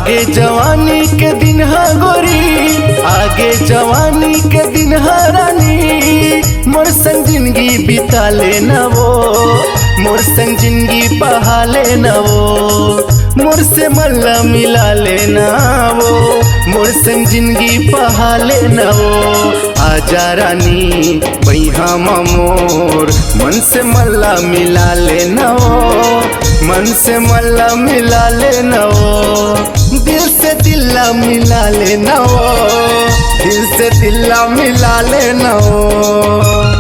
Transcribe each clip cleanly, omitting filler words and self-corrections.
आगे जवानी के दिन हा गोरी, आगे जवानी के दिन हा रानी, मोर संग जिंदगी बिता लेना वो, मोर संग जिंदगी बहा लेना वो, मोर से मल्ला मिला लेना वो, मोर संग जिंदगी बहा लेना वो। आजा रानी बैहा मोर, मन से मल्ला मिला लेना वो, मन से मल्ला मिला लेना वो, दिल से दिल्ला मिला लेना वो, दिल से दिल्ला मिला लेना वो।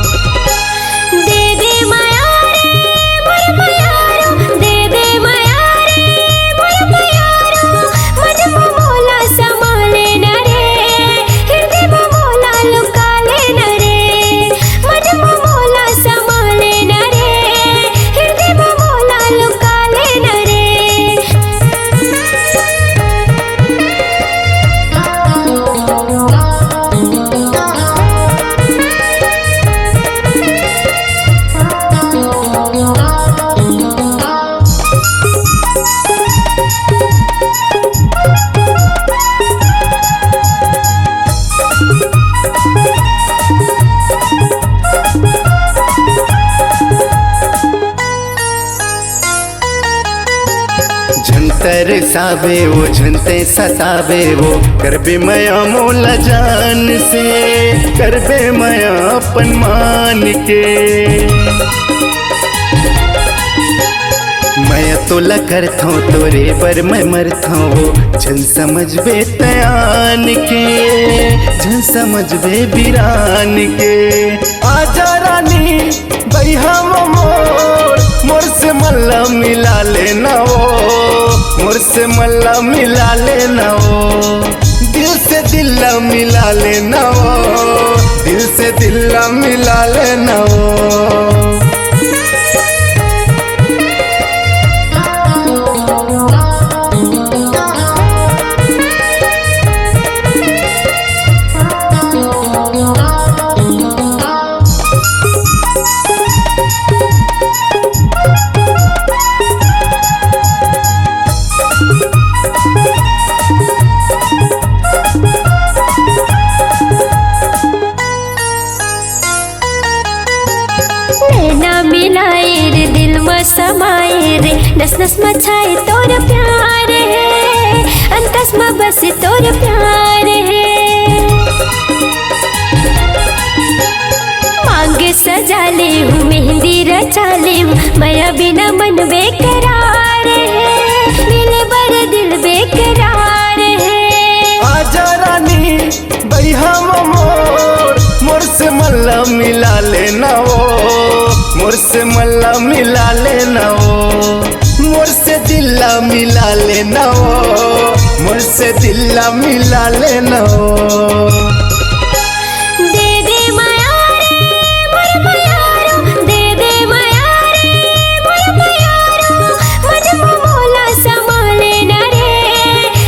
तरसावे वो झनते सतावे वो, करबे मया मोला जान से, करबे मया अपन मान के। मैं तोला करता हूँ तोरे पर मैं मरता हूँ, झन समझ बे तयान के, झन समझ बे बिरान के। आजा रानी बैहा मोर, मोर से मल्ला मिला लेना वो, मोर से मल्ला मिला लेना वो, दिल से दिल्ला मिला लेना वो, दिल से दिल्ला मिला लेना वो। मिलाए रे दिल में समाए रे, नस नस मचाए तोर प्यार है, अंतस में बस तोर प्यार है। मांगे सजा ले हूँ मेहंदी रचा ले हूँ, मैं बिना मन बेकरार है, मिले बड़े दिल बेकरार है। आजा रानी बैहा मोर, मोर से मल्ला मिला लेना वो, मोर से मल्ला मिला लेना वो, मोर से दिल्ला मिला लेना वो, मोर से दिल्ला मिला लेना वो। दे दे माया रे मोर मायारो, दे दे माया रे मोर मायारो, मन मोला समा लेना रे,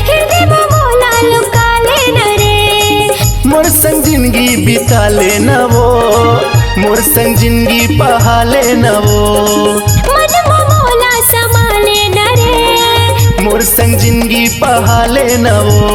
हृदय मोला लुका लेना रे। मोर संग जिंदगी बिता लेना वो, मोर संग जिंदगी बहा लेना वो, मन मोला समा लेना रे, मोर संग जिंदगी बहा लेना वो।